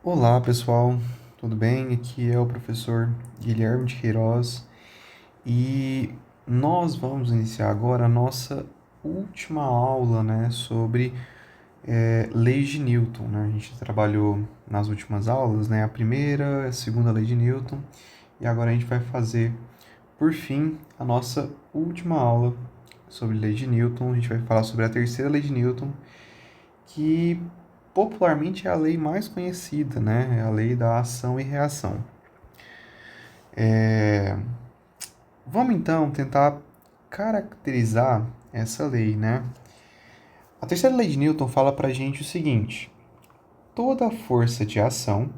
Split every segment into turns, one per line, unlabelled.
Olá, pessoal, tudo bem? Aqui é o professor Guilherme de Queiroz e nós vamos iniciar agora a nossa última aula, né, sobre leis de Newton, né? A gente trabalhou nas últimas aulas, né, a primeira, a segunda lei de Newton e agora a gente vai fazer, por fim, a nossa última aula sobre lei de Newton. A gente vai falar sobre a terceira lei de Newton, que popularmente é a lei mais conhecida, né? É a lei da ação e reação. Vamos então tentar caracterizar essa lei, né? A terceira lei de Newton fala pra gente o seguinte: toda força de ação,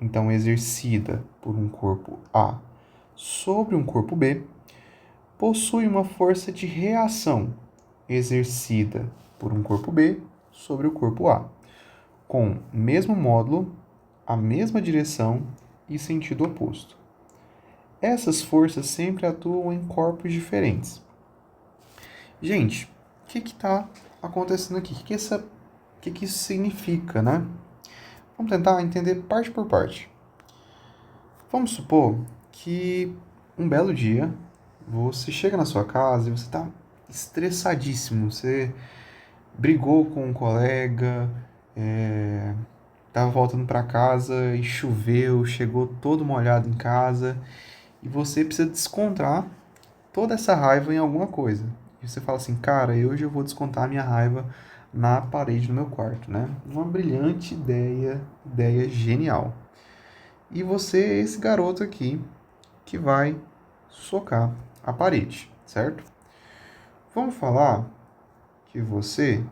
então exercida por um corpo A sobre um corpo B, possui uma força de reação exercida por um corpo B sobre o corpo A, com mesmo módulo, a mesma direção e sentido oposto. Essas forças sempre atuam em corpos diferentes. Gente, o que está acontecendo aqui? O que isso significa, né? Vamos tentar entender parte por parte. Vamos supor que um belo dia você chega na sua casa e você está estressadíssimo. Você brigou com um colega, estava voltando para casa e choveu, chegou todo molhado em casa e você precisa descontar toda essa raiva em alguma coisa. E você fala assim, cara, hoje eu vou descontar a minha raiva na parede do meu quarto, né? Uma brilhante ideia, ideia genial. E você é esse garoto aqui que vai socar a parede, certo? Vamos falar que você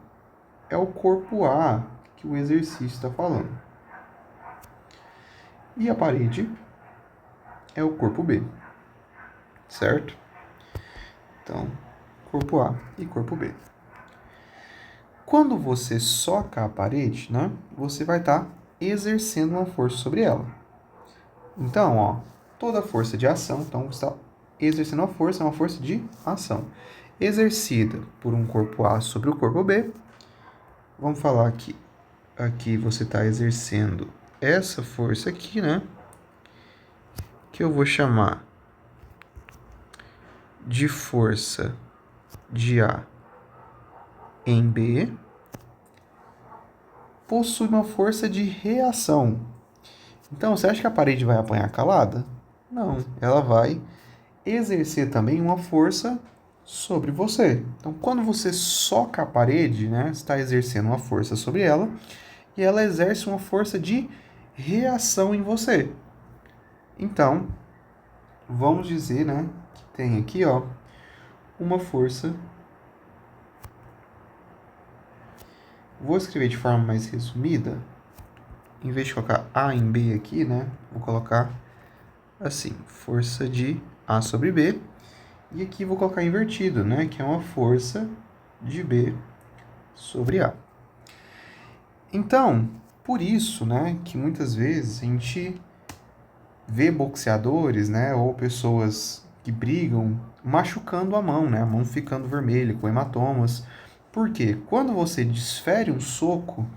é o corpo A que o exercício está falando. E a parede é o corpo B, certo? Então, corpo A e corpo B. Quando você soca a parede, né, você vai estar exercendo uma força sobre ela. Então, ó, toda força de ação, então você está exercendo uma força de ação. Exercida por um corpo A sobre o corpo B. Vamos falar que aqui você está exercendo essa força aqui, né? Que eu vou chamar de força de A em B. Possui uma força de reação. Então, você acha que a parede vai apanhar calada? Não, ela vai exercer também uma força sobre você. Então, quando você soca a parede, né, você está exercendo uma força sobre ela e ela exerce uma força de reação em você. Então, vamos dizer, né, que tem aqui, ó, uma força. Vou escrever de forma mais resumida. Em vez de colocar A em B aqui, né, vou colocar assim, força de A sobre B. E aqui vou colocar invertido, né, que é uma força de B sobre A. Então, por isso, né, que muitas vezes a gente vê boxeadores, né, ou pessoas que brigam machucando a mão, né, a mão ficando vermelha, com hematomas. Porque quando você desfere um soco,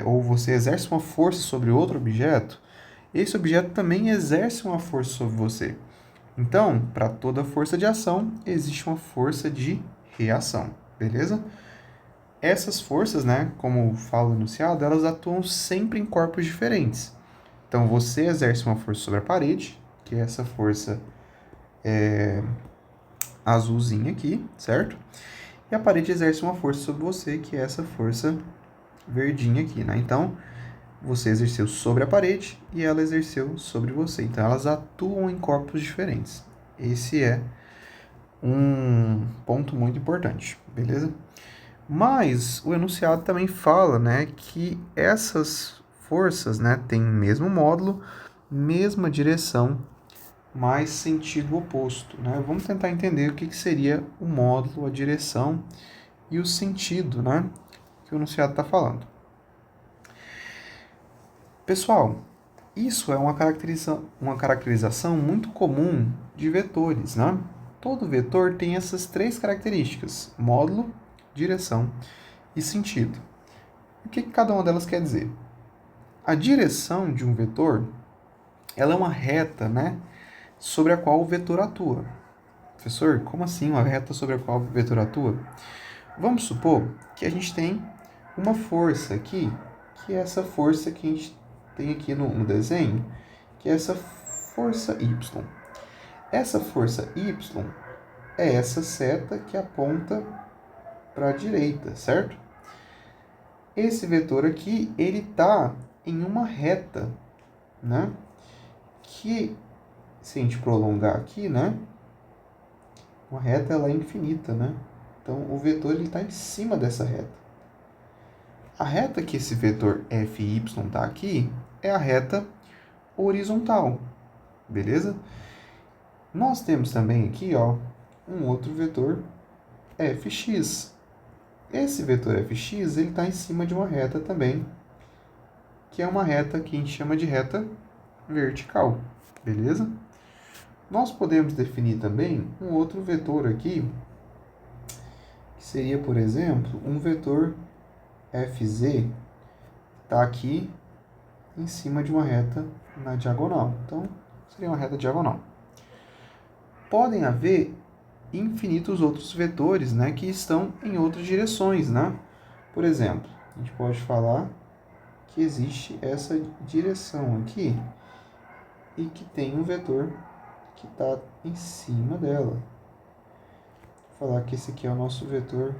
ou você exerce uma força sobre outro objeto, esse objeto também exerce uma força sobre você. Então, para toda força de ação, existe uma força de reação, beleza? Essas forças, né, como fala o enunciado, elas atuam sempre em corpos diferentes. Então, você exerce uma força sobre a parede, que é essa força azulzinha aqui, certo? E a parede exerce uma força sobre você, que é essa força verdinha aqui, né? Então, você exerceu sobre a parede e ela exerceu sobre você. Então, elas atuam em corpos diferentes. Esse é um ponto muito importante, beleza? Mas o enunciado também fala, né, que essas forças, né, têm mesmo módulo, mesma direção, mas sentido oposto, né? Vamos tentar entender o que seria o módulo, a direção e o sentido, né, que o enunciado está falando. Pessoal, isso é uma caracterização muito comum de vetores, né? Todo vetor tem essas três características: módulo, direção e sentido. O que cada uma delas quer dizer? A direção de um vetor, ela é uma reta, né, sobre a qual o vetor atua. Professor, como assim uma reta sobre a qual o vetor atua? Vamos supor que a gente tem uma força aqui, que é essa força que a gente tem aqui no desenho, que é essa força Y. Essa força Y é essa seta que aponta para a direita, certo? Esse vetor aqui, ele está em uma reta, né? Que, se a gente prolongar aqui, né? Uma reta, ela é infinita, né? Então, o vetor está em cima dessa reta. A reta que esse vetor FY está aqui é a reta horizontal, beleza? Nós temos também aqui, ó, um outro vetor fx. Esse vetor fx, ele está em cima de uma reta também, que é uma reta que a gente chama de reta vertical, beleza? Nós podemos definir também um outro vetor aqui, que seria, por exemplo, um vetor fz, está aqui em cima de uma reta na diagonal. Então, seria uma reta diagonal. Podem haver infinitos outros vetores, né, que estão em outras direções, né? Por exemplo, a gente pode falar que existe essa direção aqui e que tem um vetor que está em cima dela. Vou falar que esse aqui é o nosso vetor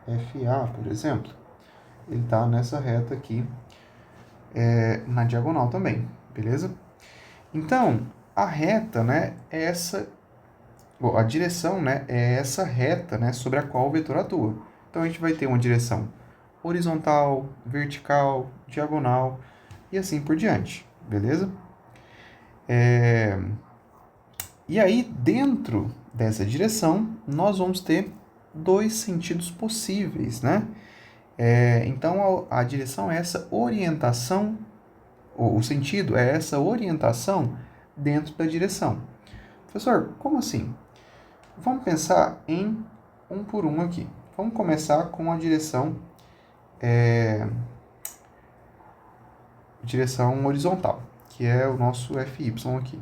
FA, por exemplo. Ele está nessa reta aqui, na diagonal também, beleza? Então, a reta, né, é essa, a direção, né, é essa reta, né, sobre a qual o vetor atua. Então, a gente vai ter uma direção horizontal, vertical, diagonal e assim por diante, beleza? E aí, dentro dessa direção, nós vamos ter dois sentidos possíveis, né? Então, a direção é essa orientação, o sentido é essa orientação dentro da direção. Professor, como assim? Vamos pensar em um por um aqui. Vamos começar com a direção horizontal, que é o nosso FY aqui.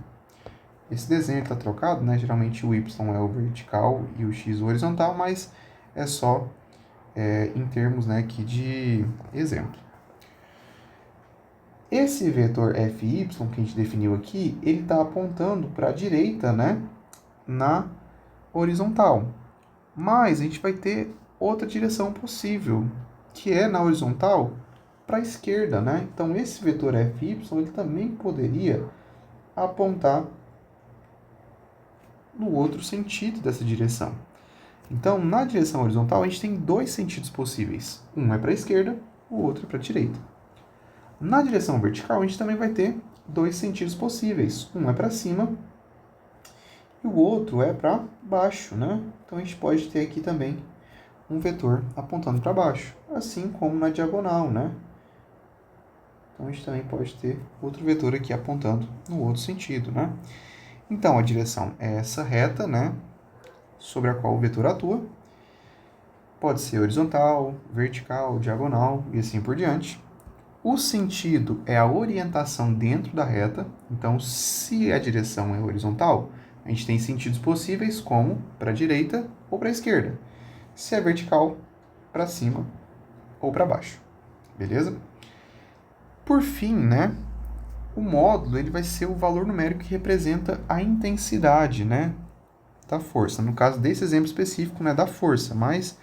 Esse desenho está trocado, né? Geralmente o Y é o vertical e o X o horizontal, mas é só em termos, né, aqui de exemplo. Esse vetor FY que a gente definiu aqui, ele está apontando para a direita, né, na horizontal. Mas a gente vai ter outra direção possível, que é na horizontal para a esquerda, né? Então esse vetor FY ele também poderia apontar no outro sentido dessa direção. Então, na direção horizontal, a gente tem dois sentidos possíveis. Um é para a esquerda, o outro é para a direita. Na direção vertical, a gente também vai ter dois sentidos possíveis. Um é para cima e o outro é para baixo, né? Então, a gente pode ter aqui também um vetor apontando para baixo, assim como na diagonal, né? Então, a gente também pode ter outro vetor aqui apontando no outro sentido, né? Então, a direção é essa reta, né, sobre a qual o vetor atua. Pode ser horizontal, vertical, diagonal e assim por diante. O sentido é a orientação dentro da reta. Então, se a direção é horizontal, a gente tem sentidos possíveis como para a direita ou para a esquerda. Se é vertical, para cima ou para baixo. Beleza? Por fim, né, o módulo ele vai ser o valor numérico que representa a intensidade, né, da força. No caso desse exemplo específico, né, da força, mas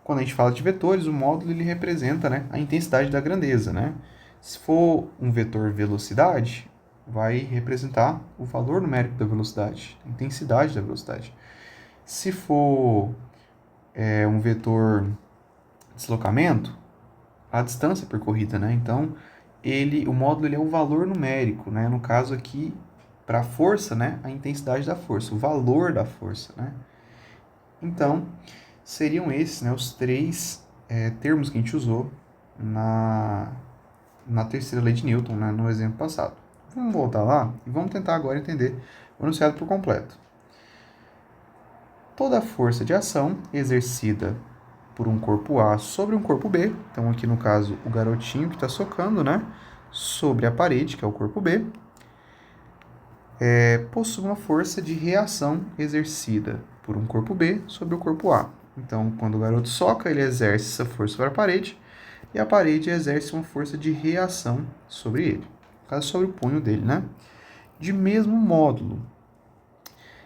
quando a gente fala de vetores, o módulo ele representa, né, a intensidade da grandeza, né? Se for um vetor velocidade, vai representar o valor numérico da velocidade, a intensidade da velocidade. Se for um vetor deslocamento, a distância percorrida, né? Então, o módulo ele é o valor numérico, né? No caso aqui, para a força, né? A intensidade da força, o valor da força, né? Então, seriam esses, né, os três termos que a gente usou na terceira lei de Newton, né, no exemplo passado. Vamos voltar lá e vamos tentar agora entender o enunciado por completo. Toda força de ação exercida por um corpo A sobre um corpo B, então aqui no caso o garotinho que está socando, né, sobre a parede, que é o corpo B, possui uma força de reação exercida por um corpo B sobre o corpo A. Então, quando o garoto soca, ele exerce essa força sobre a parede, e a parede exerce uma força de reação sobre ele, no caso, sobre o punho dele, né? De mesmo módulo.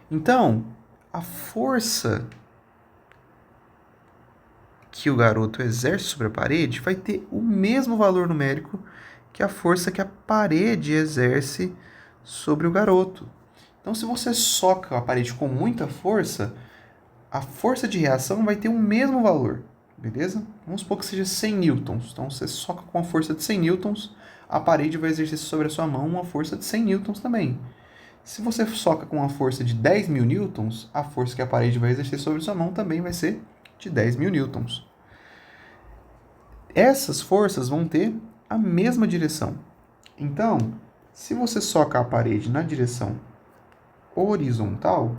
Então, a força que o garoto exerce sobre a parede vai ter o mesmo valor numérico que a força que a parede exerce sobre o garoto. Então, se você soca a parede com muita força, a força de reação vai ter o mesmo valor, beleza? Vamos supor que seja 100 newtons. Então, você soca com a força de 100 newtons, a parede vai exercer sobre a sua mão uma força de 100 newtons também. Se você soca com a força de 10.000 newtons, a força que a parede vai exercer sobre a sua mão também vai ser de 10.000 newtons. Essas forças vão ter a mesma direção. Então, se você soca a parede na direção horizontal,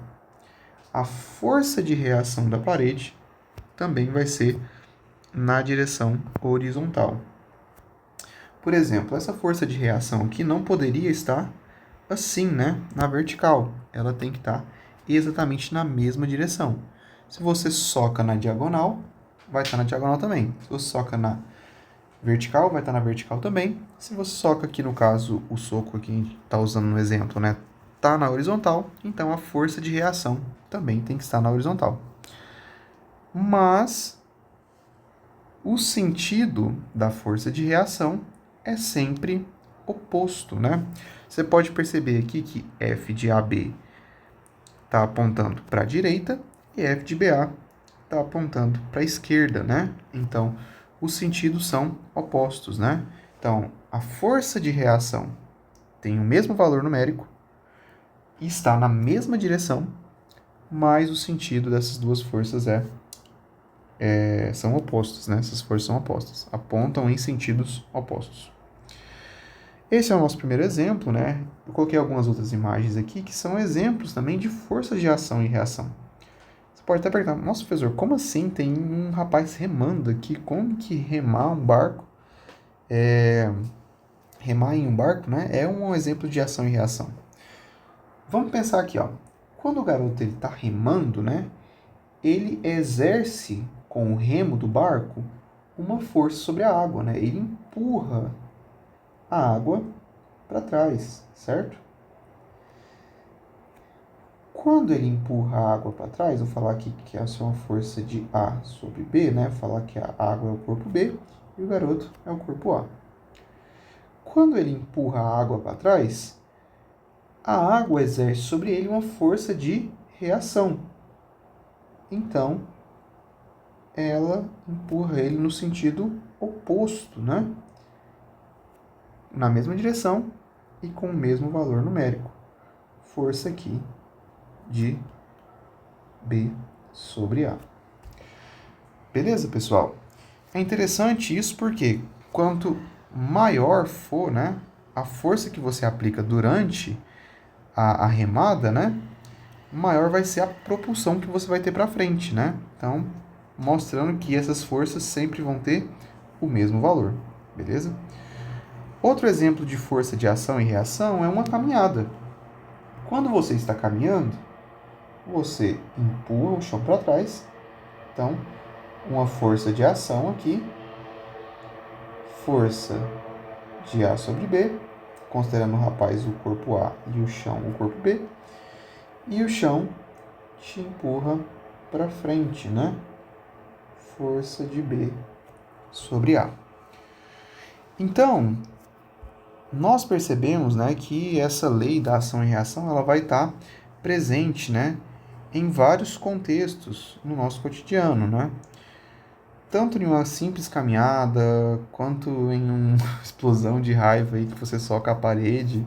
a força de reação da parede também vai ser na direção horizontal. Por exemplo, essa força de reação aqui não poderia estar assim, né, na vertical. Ela tem que estar exatamente na mesma direção. Se você soca na diagonal, vai estar na diagonal também. Se você soca na vertical, vai estar na vertical também. Se você soca aqui, no caso, o soco que a gente está usando no exemplo, né, está na horizontal, então a força de reação também tem que estar na horizontal. Mas o sentido da força de reação é sempre oposto, né? Você pode perceber aqui que F de AB está apontando para a direita e F de BA está apontando para a esquerda, né? Então, os sentidos são opostos, né? Então, a força de reação tem o mesmo valor numérico e está na mesma direção, mas o sentido dessas duas forças são opostos, né? Essas forças são opostas, apontam em sentidos opostos. Esse é o nosso primeiro exemplo, né? Eu coloquei algumas outras imagens aqui que são exemplos também de forças de ação e reação. Você pode até perguntar, nossa, professor, como assim tem um rapaz remando aqui? Como que remar um barco? Remar em um barco, né? É um exemplo de ação e reação. Vamos pensar aqui, ó. Quando o garoto está remando, né? Ele exerce com o remo do barco uma força sobre a água, né? Ele empurra a água para trás, certo? Quando ele empurra a água para trás, vou falar aqui que é uma força de A sobre B, né? Vou falar que a água é o corpo B e o garoto é o corpo A. Quando ele empurra a água para trás, a água exerce sobre ele uma força de reação. Então, ela empurra ele no sentido oposto, né? Na mesma direção e com o mesmo valor numérico. Força aqui de B sobre A. Beleza, pessoal? É interessante isso porque quanto maior for, né, a força que você aplica durante a remada, né, maior vai ser a propulsão que você vai ter para frente, né? Então, mostrando que essas forças sempre vão ter o mesmo valor, beleza? Outro exemplo de força de ação e reação é uma caminhada. Quando você está caminhando, você empurra o chão para trás, então uma força de ação aqui, força de A sobre B, considerando o rapaz o corpo A e o chão o corpo B, e o chão te empurra para frente, né? Força de B sobre A. Então, nós percebemos, né, que essa lei da ação e reação ela vai estar presente, né, em vários contextos no nosso cotidiano, né? Tanto em uma simples caminhada, quanto em uma explosão de raiva aí que você soca a parede,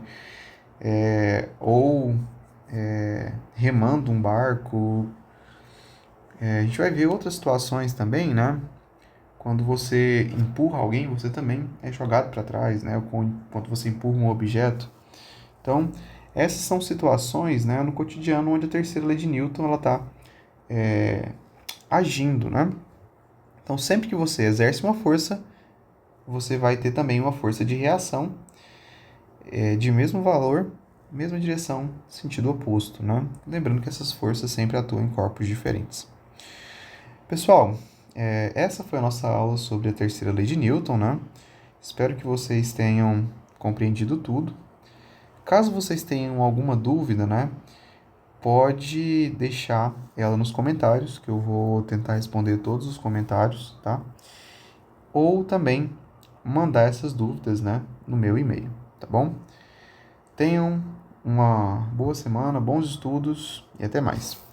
ou remando um barco. A gente vai ver outras situações também, né? Quando você empurra alguém, você também é jogado para trás, né? Quando você empurra um objeto. Então, essas são situações, né, no cotidiano onde a terceira lei de Newton ela está agindo, né? Então, sempre que você exerce uma força, você vai ter também uma força de reação. de mesmo valor, mesma direção, sentido oposto, né? Lembrando que essas forças sempre atuam em corpos diferentes. Pessoal, essa foi a nossa aula sobre a terceira lei de Newton, né? Espero que vocês tenham compreendido tudo. Caso vocês tenham alguma dúvida, né, pode deixar ela nos comentários, que eu vou tentar responder todos os comentários, tá? Ou também mandar essas dúvidas, né, no meu e-mail, tá bom? Tenham uma boa semana, bons estudos e até mais.